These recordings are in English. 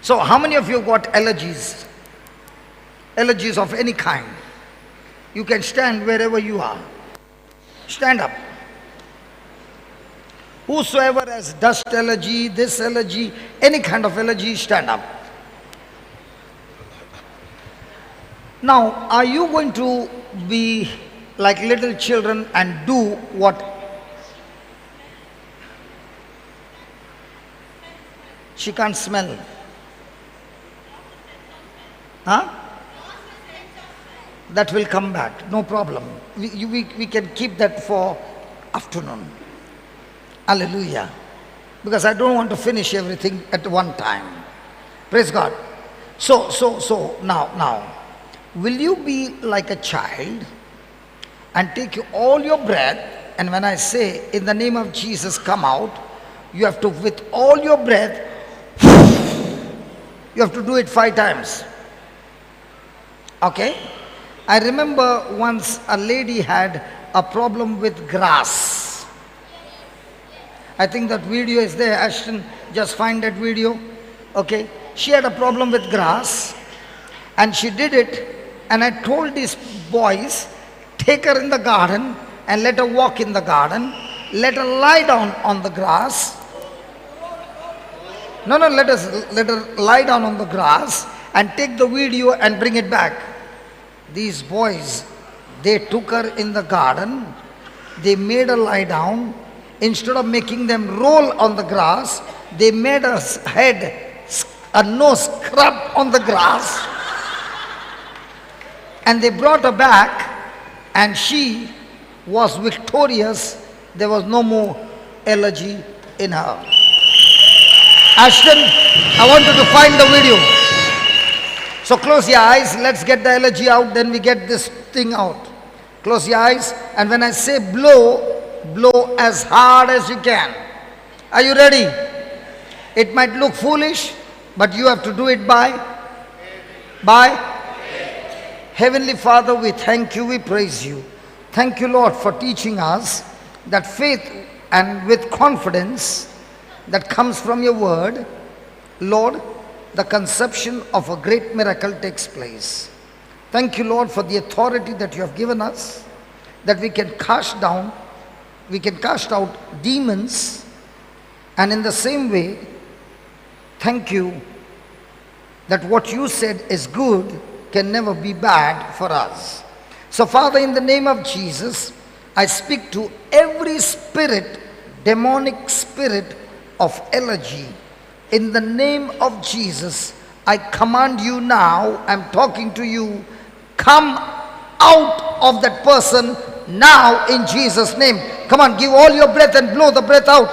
So how many of you got allergies? Allergies of any kind. You can stand wherever you are. Stand up. Whosoever has dust allergy, this allergy, any kind of allergy, stand up. Now, are you going to be like little children and do what? She can't smell. Huh? That will come back, no problem. We can keep that for afternoon. Hallelujah. Because I don't want to finish everything at one time. Praise God. So now, will you be like a child and take all your breath, and when I say in the name of Jesus come out, you have to, with all your breath, you have to do it 5 times. Okay? I remember once a lady had a problem with grass. I think that video is there. Ashton, just find that video. Okay? She had a problem with grass and she did it, and I told these boys, take her in the garden and let her walk in the garden. Let her lie down on the grass. No, let her lie down on the grass and take the video and bring it back. These boys, they took her in the garden, they made her lie down. Instead of making them roll on the grass, they made her head, a nose scrub on the grass. And they brought her back and she was victorious. There was no more allergy in her. Ashton, I want you to find the video. So close your eyes, let's get the allergy out, then we get this thing out. Close your eyes, and when I say blow, blow as hard as you can. Are you ready? It might look foolish, but you have to do it by. Heavenly Father, we thank you, we praise you. Thank you, Lord, for teaching us that faith and with confidence that comes from your word, Lord, the conception of a great miracle takes place. Thank you, Lord, for the authority that you have given us, that we can cast out demons, and in the same way, thank you that what you said is good can never be bad for us. So Father, in the name of Jesus, I speak to every spirit, demonic spirit of allergy. In the name of Jesus, I command you now, I'm talking to you, come out of that person now in Jesus' name. Come on, give all your breath and blow the breath out.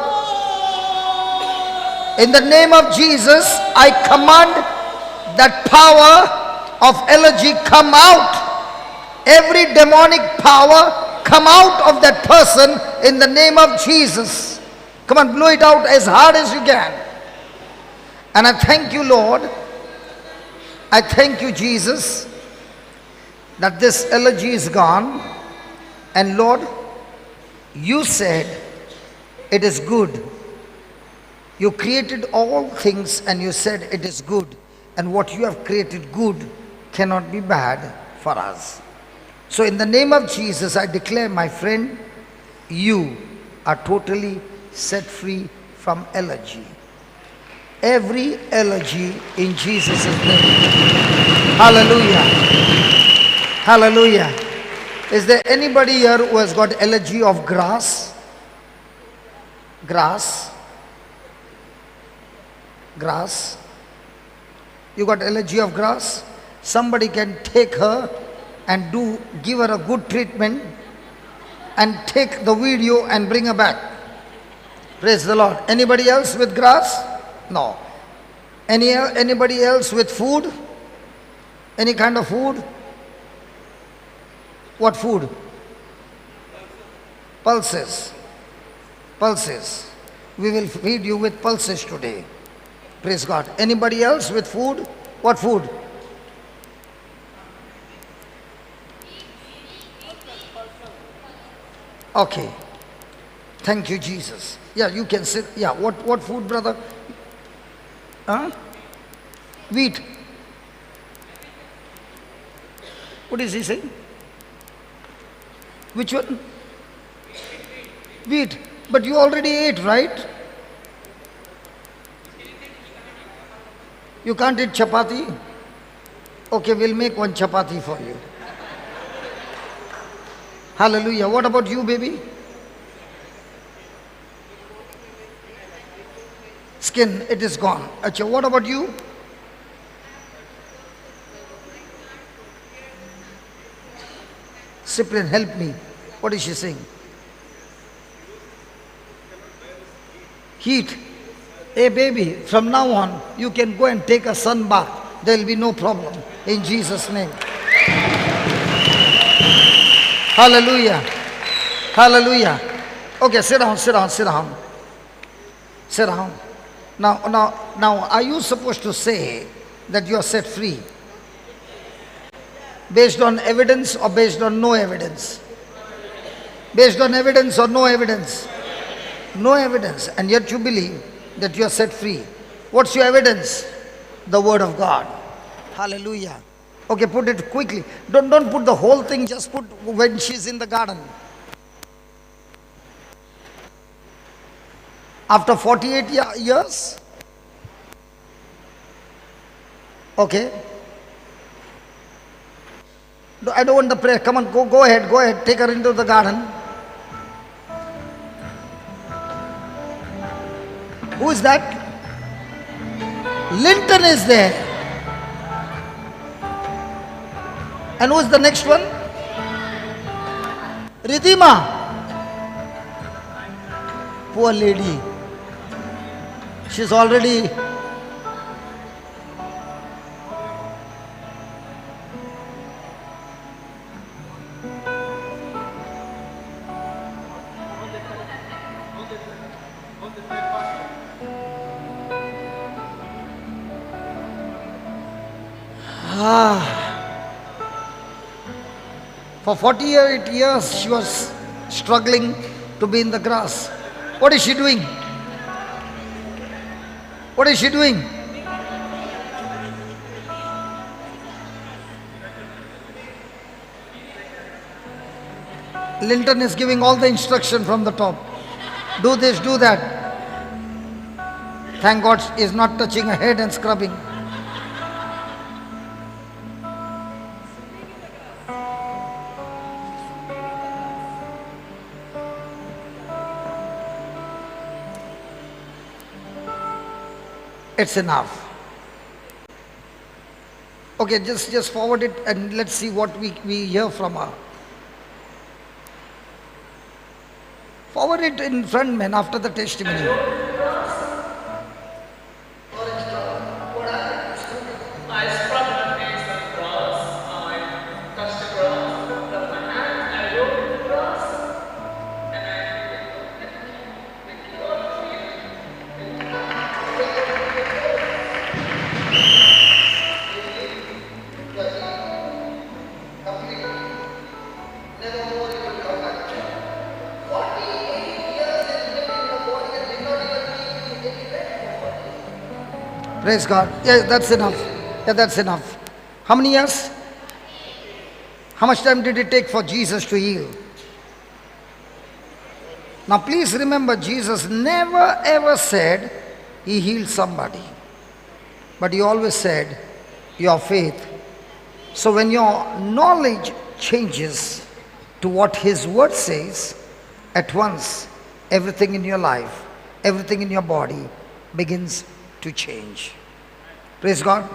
In the name of Jesus, I command that power of allergy come out. Every demonic power come out of that person in the name of Jesus. Come on, blow it out as hard as you can. And I thank you, Lord. I thank you, Jesus, that this allergy is gone. And Lord, you said it is good. You created all things and you said it is good. And what you have created good cannot be bad for us. So in the name of Jesus, I declare, my friend, you are totally set free from allergy. Every allergy in Jesus' name. Hallelujah. Hallelujah. Is there anybody here who has got allergy of grass? Grass? You got allergy of grass? Somebody can take her and give her a good treatment and take the video and bring her back. Praise the Lord. Anybody else with grass? No. Anybody else with food? Any kind of food? What food? Pulses. Pulses. We will feed you with pulses today. Praise God. Anybody else with food? What food? Okay. Thank you, Jesus. Yeah, you can sit. Yeah, what food, brother? Huh? Wheat. What is he saying? Which one? Wheat. But you already ate, right? You can't eat chapati? Okay, we'll make one chapati for you. Hallelujah. What about you, baby? Skin, it is gone. Acha, what about you? Cyprian, help me. What is she saying? Heat. Hey baby, from now on, you can go and take a sun bath. There will be no problem. In Jesus' name. Hallelujah. Hallelujah. Okay, sit down, sit down, sit down. Sit down. Now, are you supposed to say that you are set free? Based on evidence or based on no evidence? Based on evidence or no evidence? No evidence. And yet you believe that you are set free. What's your evidence? The word of God. Hallelujah. Okay, put it quickly. Don't put the whole thing, just put when she's in the garden. After 48 years? Okay. I don't want the prayer. Come on, go ahead. Take her into the garden. Who is that? Linton is there. And who is the next one? Ridhima. Poor lady. She's already... For 48 years she was struggling to be in the grass. What is she doing? What is she doing? Linton is giving all the instruction from the top. Do this, do that. Thank God he is not touching her head and scrubbing. It's enough. Okay, just forward it and let's see what we hear from her. Forward it in front, man, after the testimony. Praise God. Yeah, that's enough. Yeah, that's enough. How many years? How much time did it take for Jesus to heal? Now please remember, Jesus never ever said he healed somebody. But he always said, your faith. So when your knowledge changes to what his word says, at once everything in your life, everything in your body begins to change. Praise God.